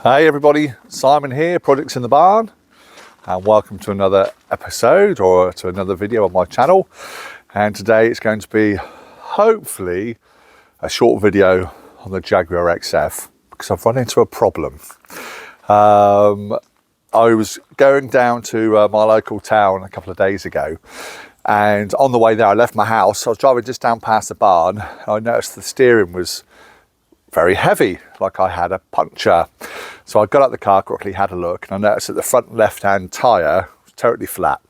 Hey everybody, Simon here, Projects in the Barn, and welcome to another episode or to another video on my channel. And today it's going to be hopefully a short video on the Jaguar XF because I've run into a problem. I was going down to my local town a couple of days ago, and on the way there I left my house. I was driving just down past the barn and I noticed the steering was very heavy, like I had a puncture. So I got out the car quickly, had a look, and I noticed that the front left-hand tyre was totally flat.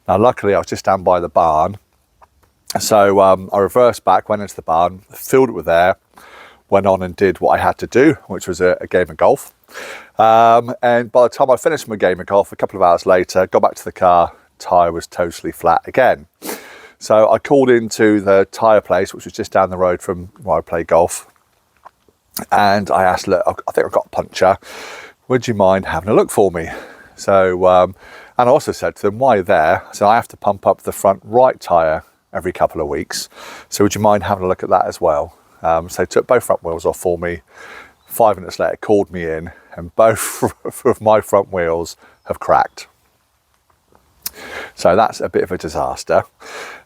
Now luckily I was just down by the barn, so I reversed back, went into the barn, filled it with air, went on and did what I had to do, which was a game of golf. And by the time I finished my game of golf, a couple of hours later, got back to the car, tyre was totally flat again. So I called into the tyre place, which was just down the road from where I play golf. And I asked, look, I think I've got a puncture. Would you mind having a look for me? So, and I also said to them, while you're there, so I have to pump up the front right tyre every couple of weeks. So would you mind having a look at that as well? So they took both front wheels off for me. 5 minutes later, called me in, and both of my front wheels have cracked. So that's a bit of a disaster.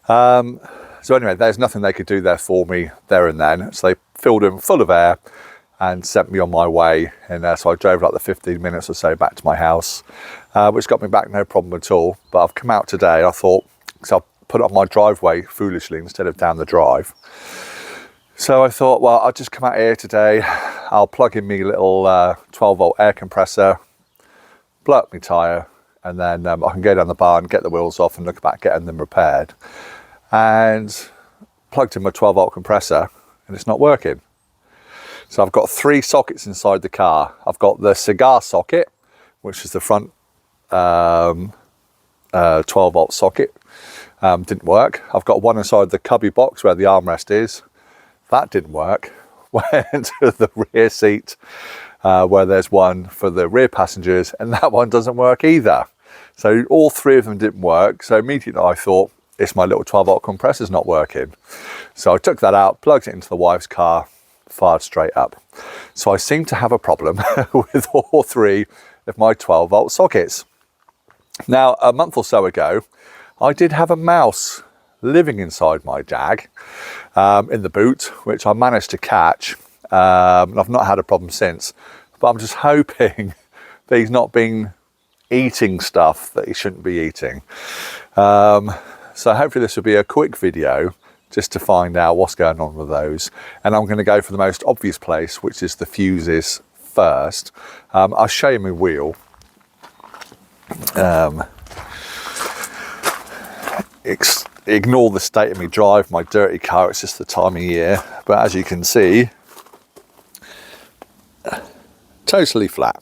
So anyway, there's nothing they could do there for me there and then. So they filled them full of air and sent me on my way. And so I drove like the 15 minutes or so back to my house, which got me back no problem at all. But I've come out today, I thought, because I'll put it on my driveway foolishly instead of down the drive. So I thought, well, I'll just come out here today. I'll plug in me little 12 volt air compressor, blow up my tyre, and then I can go down the barn, get the wheels off and look about getting them repaired. And plugged in my 12 volt compressor and it's not working. So I've got 3 sockets inside the car. I've got the Cigar socket, which is the front 12 volt socket, didn't work. I've got one inside the Cubby box where the armrest is. That didn't work. Went to the rear seat where there's one for the rear passengers, and that one doesn't work either. So all 3 of them didn't work. So immediately I thought, it's my little 12 volt compressor's not working. So I took that out, plugged it into the wife's car, fired straight up. So I seem to have a problem with all 3 of my 12 volt sockets. Now, a month or so ago, I did have a mouse living inside my Jag in the boot, which I managed to catch. And I've not had a problem since, but I'm just hoping that he's not been eating stuff that he shouldn't be eating. So hopefully this will be a quick video just to find out what's going on with those. And I'm going to go for the most obvious place, which is the fuses first. I'll show you my wheel. Ignore the state of my drive, my dirty car, it's just the time of year. But as you can see, totally flat.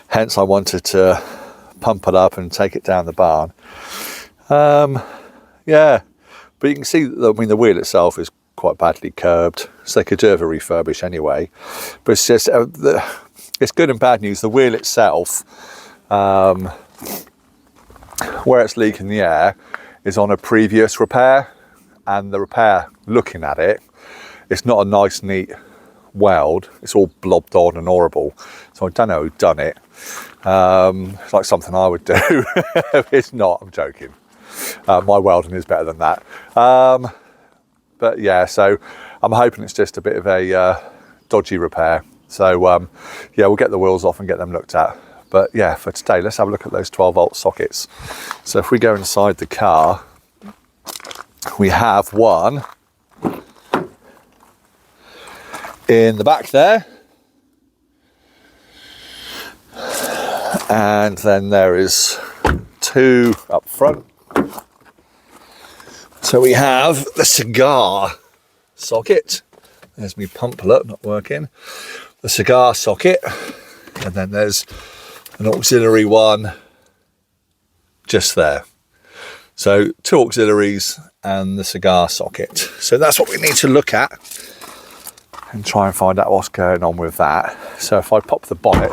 Hence I wanted to pump it up and take it down the barn. Yeah, but you can see that, I mean, the wheel itself is quite badly curbed, so they could do a refurbish anyway. But it's just, it's good and bad news. The wheel itself, where it's leaking the air, is on a previous repair, and the repair, looking at it, it's not a nice, neat weld. It's all blobbed on and horrible. So I don't know who's done it. It's like something I would do. It's not, I'm joking. My welding is better than that. But yeah, so I'm hoping it's just a bit of a dodgy repair. So yeah, we'll get the wheels off and get them looked at. But yeah, for today, let's have a look at those 12 volt sockets. So if we go inside the car, we have one in the back there. And then there is 2 up front. So we have the Cigar socket. There's my pump alert, not working. The Cigar socket. And then there's an auxiliary one just there. So 2 auxiliaries and the Cigar socket. So that's what we need to look at and try and find out what's going on with that. So if I pop the bonnet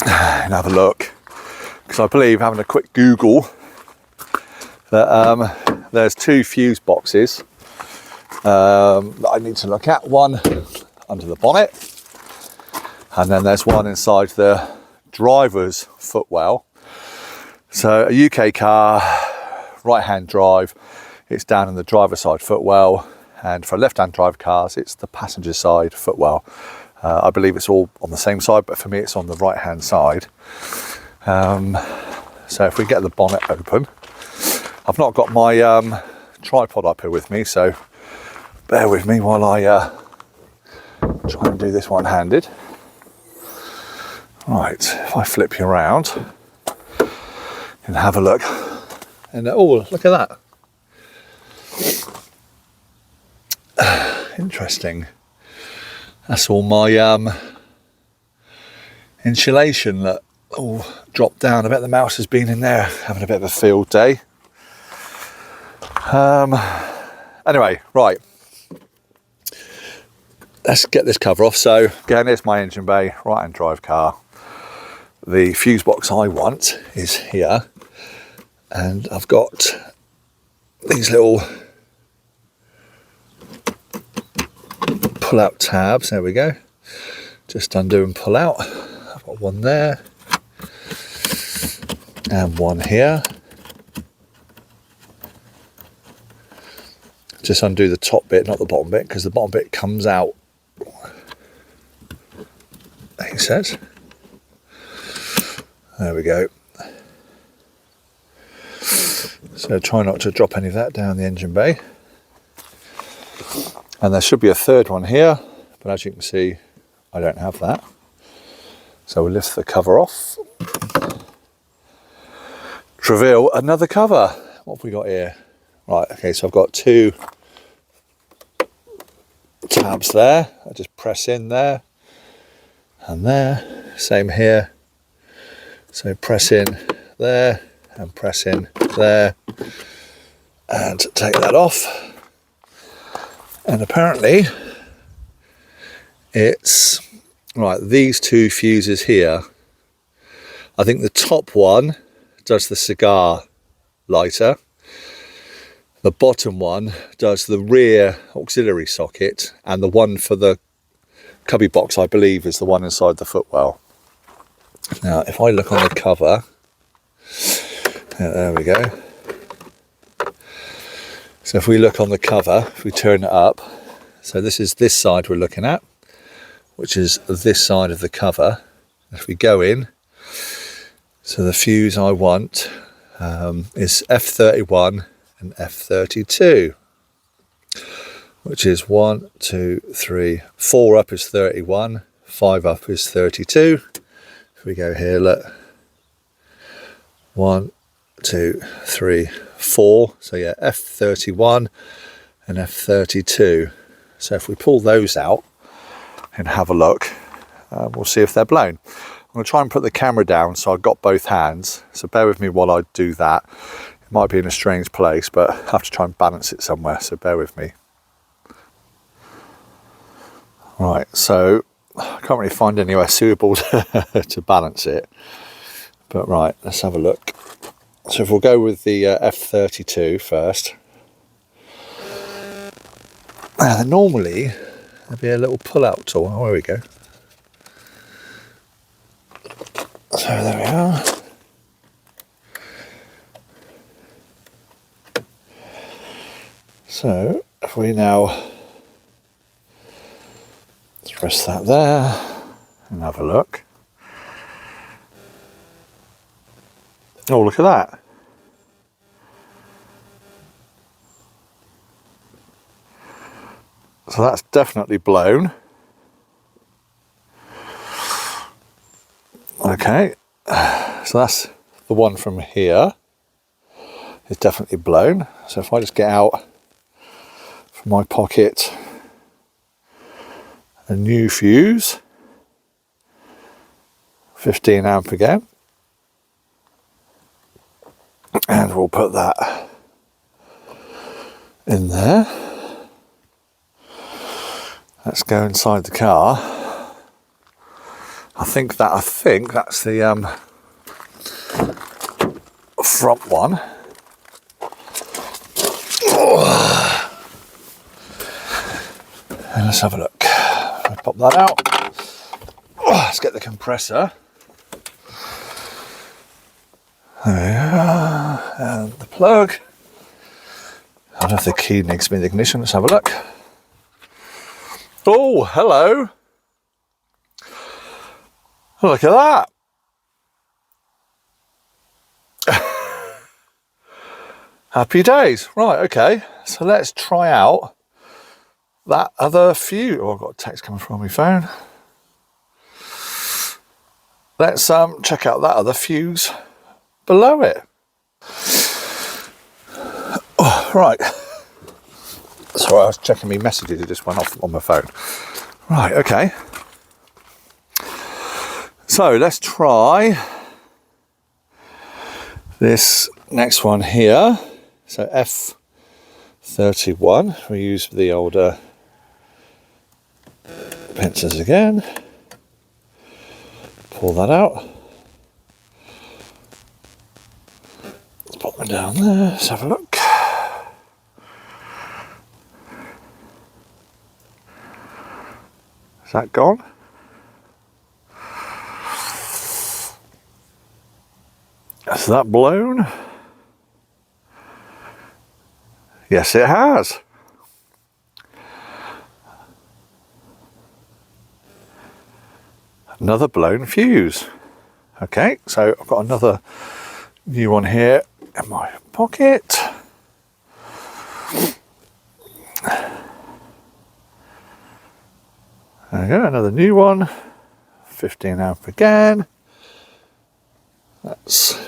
and have a look, because I believe, having a quick Google, that there's 2 fuse boxes that I need to look at. One under the bonnet And then there's one inside the driver's footwell. So a UK car, right-hand drive, it's down in the driver's side footwell, and for left-hand drive cars, it's the passenger side footwell. I believe it's all on the same side, but for me, it's on the right-hand side. So if we get the bonnet open, I've not got my tripod up here with me, so bear with me while I try and do this one-handed. Right, if I flip you around and have a look, and oh, look at that. Interesting. That's all my insulation that all dropped down. I bet the mouse has been in there having a bit of a field day. Anyway, right. Let's get this cover off. So again, here's my engine bay, right-hand drive car. The fuse box I want is here, and I've got these little pull-out tabs. There we go. Just undo and pull out. I've got one there and one here. Just undo the top bit, not the bottom bit, because the bottom bit comes out, he says. There we go. So try not to drop any of that down the engine bay. And there should be a third one here, but as you can see, I don't have that. So we'll lift the cover off. To reveal another cover. What have we got here? Right, okay, so I've got two tabs there. I just press in there and there. Same here. So press in there and press in there and take that off. And apparently it's, right, these two fuses here. I think the top one does the cigar lighter. The bottom one does the rear auxiliary socket, and the one for the cubby box, I believe, is the one inside the footwell. Now, if I look on the cover, there we go. So if we look on the cover, if we turn it up, so this is this side we're looking at, which is this side of the cover. If we go in, so the fuse I want is F31 and F32, which is 1, 2, 3, 4 up is 31, 5 up is 32. If we go here, look, 1, 2, 3, 4. So yeah, F31 and F32. So if we pull those out and have a look, we'll see if they're blown. I'm going to try and put the camera down so I've got both hands. So bear with me while I do that. It might be in a strange place, but I have to try and balance it somewhere. So bear with me. Right, so I can't really find anywhere suitable to balance it. But right, let's have a look. So if we'll go with the F32 first. Now, normally there'd be a little pull-out tool. Oh, there we go. So there we are. So if we now press that there and have a look. Oh, look at that. So that's definitely blown. Okay, so that's the one from here. It's definitely blown. So if I just get out from my pocket a new fuse, 15 amp again, and we'll put that in there. Let's go inside the car. I think that's the front one. And let's have a look. I'll pop that out. let's get the compressor. There we are, and the plug. I don't know if the key needs to be in the ignition. Let's have a look. Oh, hello. Look at that. Happy days. Right, okay. So let's try out that other fuse. Oh, I've got a text coming from my phone. Let's check out that other fuse below it. Oh, right. Sorry, I was checking my messages. It just went off on my phone. Right, okay. So let's try this next one here. So F31. We use the older pincers again. Pull that out. Let's pop them down there. Let's have a look. Is that gone? Has that blown? Yes, it has. Another blown fuse. Okay, so I've got another new one here in my pocket. There we go, another new one. 15 amp again. Let's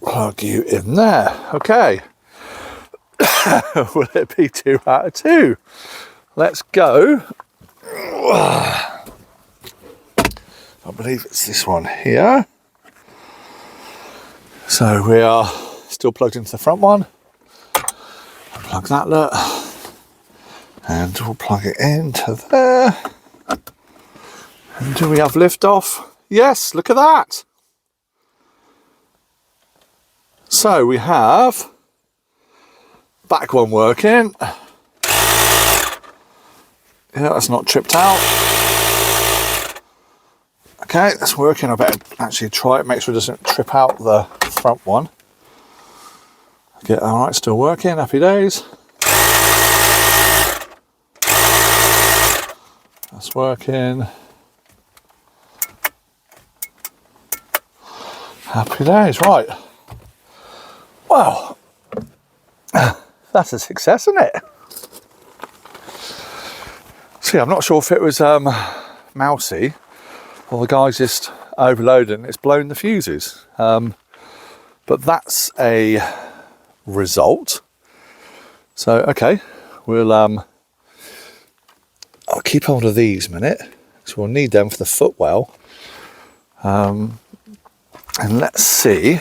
plug you in there. Okay. Will it be 2 out of 2? Let's go. I believe it's this one here. So we are still plugged into the front one. I'll plug that, look. And we'll plug it into there. And do we have liftoff? Yes, look at that. So we have back one working. Yeah, that's not tripped out. Okay, that's working. I better actually try it, make sure it doesn't trip out the front one. Okay, all right, still working, happy days. That's working. Happy days, right. Wow, that's a success, isn't it? See, I'm not sure if it was mousy or the guy's just overloaded and it's blown the fuses. But that's a result. So, okay, we'll I'll keep hold of these a minute, so we'll need them for the footwell. And let's see.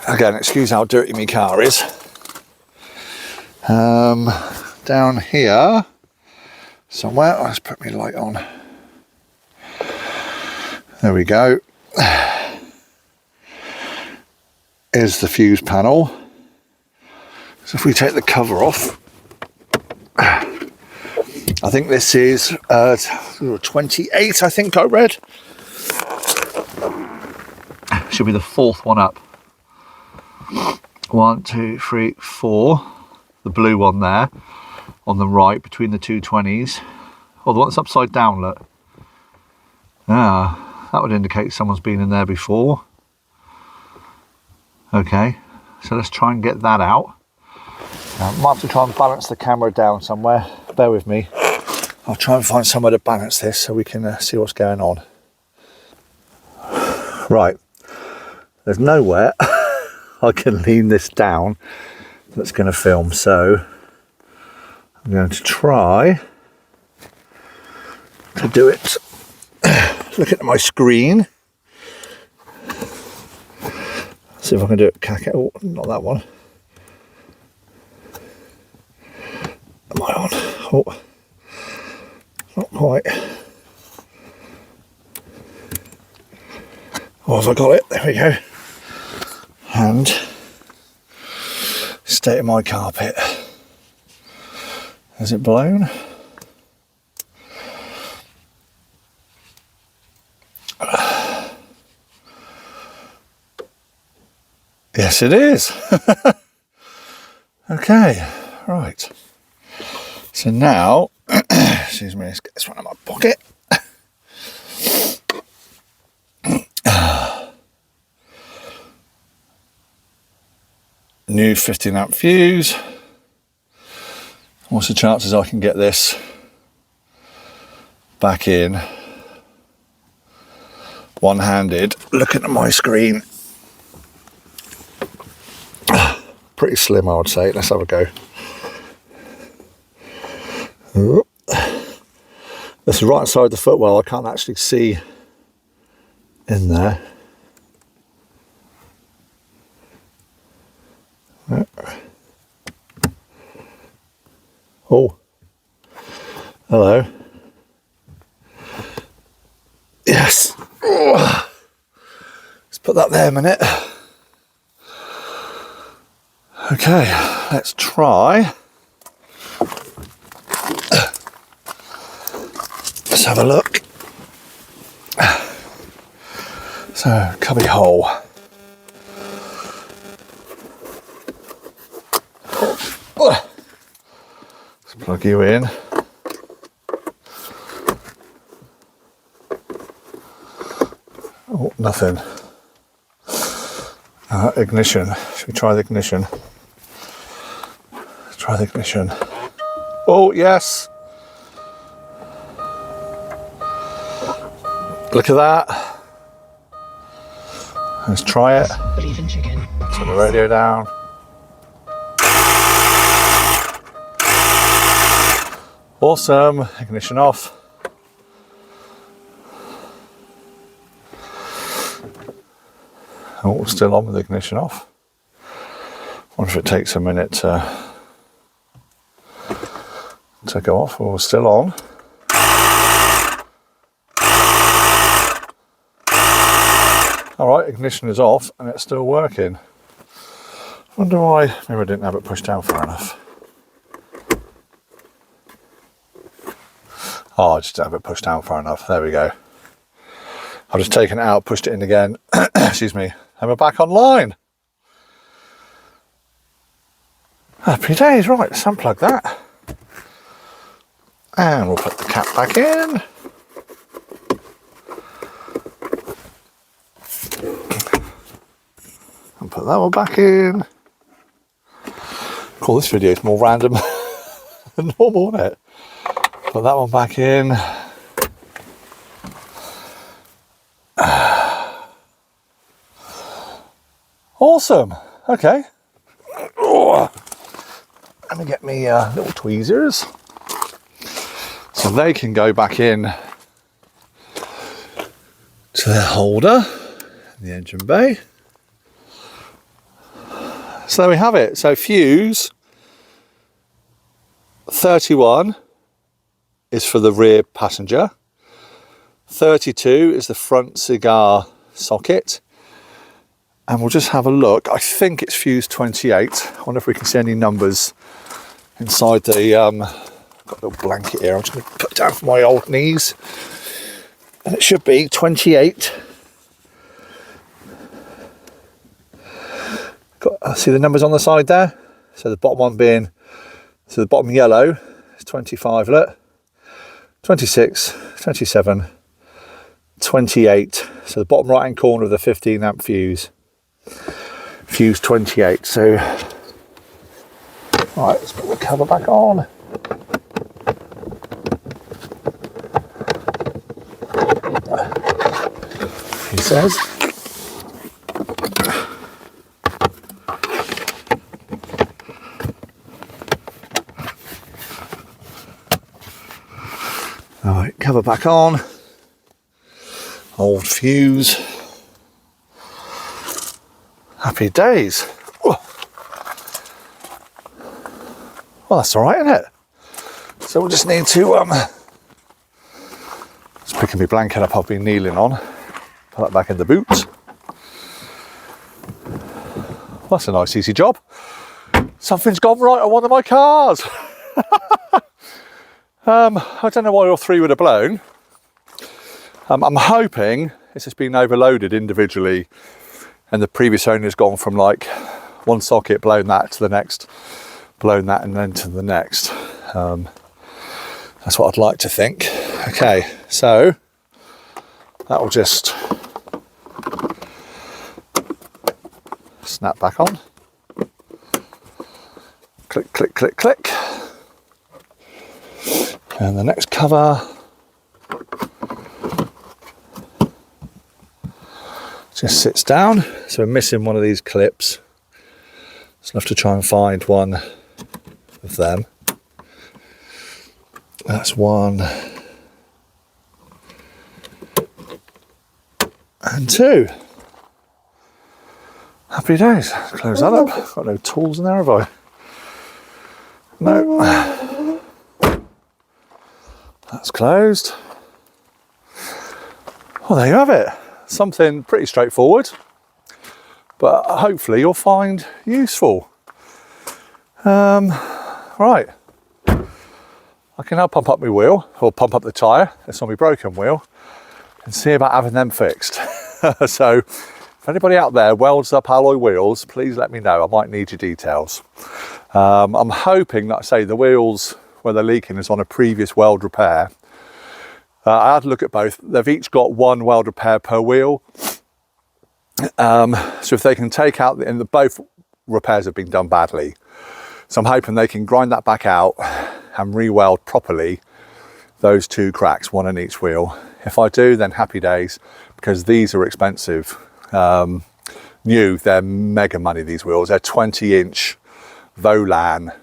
Again, excuse how dirty my car is. Down here somewhere, let's put my light on. There we go. Is the fuse panel. So if we take the cover off, I think this is 28, I think I read. Should be the fourth one up. 1, 2, 3, 4. The blue one there on the right between the two 20s. Oh, the one that's upside down, look. Ah, that would indicate someone's been in there before. Okay, so let's try and get that out. Might have to try and balance the camera down somewhere. Bear with me. I'll try and find somewhere to balance this so we can see what's going on. Right, there's nowhere I can lean this down that's going to film, so I'm going to try to do it. Look at my screen. See if I can do it. Oh, not that one. Am I on? Oh, not quite. Oh, have I got it? There we go. And state of my carpet. Is it blown? Yes, it is. Okay, right. So now, excuse me, let's get this one in my pocket. New 15 amp fuse. What's the chances I can get this back in one-handed looking at my screen? Pretty slim, I would say. Let's have a go. This is right inside the footwell. I can't actually see in there. Oh, hello. Yes. Oh. Let's put that there a minute. Okay, let's try. Let's have a look. So, cubby hole. Let's plug you in. Oh, nothing. Ignition. Should we try the ignition? Let's try the ignition. Oh, yes. Look at that. Let's try it. Believe in chicken. Turn the radio down. Awesome. Ignition off. Oh, still on with the ignition off. Wonder if it takes a minute to go off. Or still on. Alright, ignition is off and it's still working. Wonder why. Maybe I didn't have it pushed down far enough. Oh, I just didn't have it pushed down far enough. There we go. I've just taken it out, pushed it in again. Excuse me. And we're back online. Happy days. Right, let's unplug that. And we'll put the cap back in. And put that one back in. Cool, this video is more random than normal, isn't it? Put that one back in. Awesome. Okay. Oh, let me get me little tweezers so they can go back in to their holder in the engine bay. So there we have it. So fuse 31 is for the rear passenger. 32 is the front cigar socket. And we'll just have a look. I think it's fuse 28. I wonder if we can see any numbers inside the, got a little blanket here. I'm just going to put it down for my old knees. And it should be 28. See the numbers on the side there? So the bottom one being, so the bottom yellow is 25, look. 26, 27, 28. So the bottom right hand corner of the 15 amp fuse. Fuse 28. So, right, let's put the cover back on. He says. Alright, cover back on. Old fuse. Happy days. Well, that's all right, isn't it? So we'll just need to just picking my blanket up I've been kneeling on. Put that back in the boot. Well, that's a nice easy job. Something's gone right on one of my cars. I don't know why all three would have blown. I'm hoping it's just been overloaded individually and the previous owner's gone from like one socket, blown that to the next, blown that and then to the next. That's what I'd like to think. Okay, so that will just snap back on. Click, click, click, click. And the next cover just sits down. So we're missing one of these clips. So I'll have to try and find one of them. That's one. And two. Happy days. Close that up. Got no tools in there, have I? No. That's closed. Well, there you have it. Something pretty straightforward, but hopefully you'll find useful. Right. I can now pump up my wheel, or pump up the tyre. It's on my broken wheel, and see about having them fixed. So if anybody out there welds up alloy wheels, please let me know. I might need your details. I'm hoping that, say, the wheels where they're leaking is on a previous weld repair. I had to look at both. They've each got one weld repair per wheel. So if they can take out, and both repairs have been done badly. So I'm hoping they can grind that back out and re-weld properly those two cracks, one in each wheel. If I do, then happy days, because these are expensive. New, they're mega money, these wheels. They're 20-inch Volan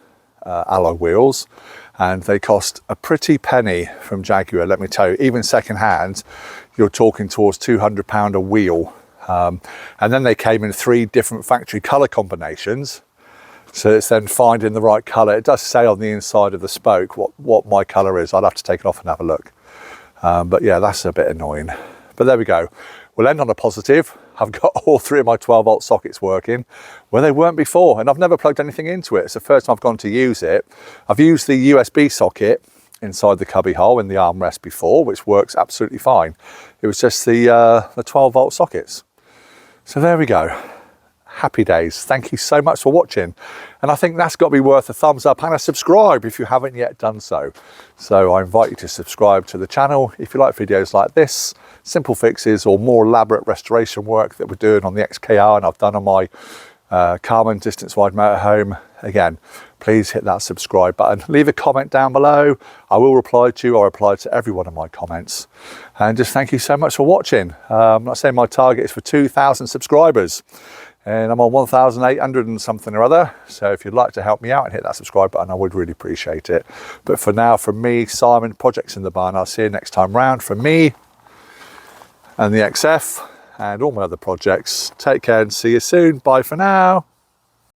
alloy wheels, and they cost a pretty penny from Jaguar, let me tell you. Even second hand, you're talking towards £200 a wheel. And then they came in 3 different factory colour combinations. So it's then finding the right colour. It does say on the inside of the spoke what my colour is. I'll have to take it off and have a look. But yeah, that's a bit annoying. But there we go. We'll end on a positive. I've got all 3 of my 12-volt sockets working where they weren't before, and I've never plugged anything into it. It's the first time I've gone to use it. I've used the USB socket inside the cubby hole in the armrest before, which works absolutely fine. It was just the 12-volt sockets. So there we go. Happy days. Thank you so much for watching. And I think that's got to be worth a thumbs up and a subscribe if you haven't yet done so. So I invite you to subscribe to the channel if you like videos like this, simple fixes or more elaborate restoration work that we're doing on the XKR and I've done on my Carman distance wide motorhome. Again, please hit that subscribe button. Leave a comment down below. I will reply to you. I reply to every one of my comments. And just thank you so much for watching. I'm not saying my target is for 2,000 subscribers. And I'm on 1,800 and something or other. So if you'd like to help me out and hit that subscribe button, I would really appreciate it. But for now, from me, Simon, Projects in the Barn, I'll see you next time round. From me and the XF and all my other projects, take care and see you soon. Bye for now.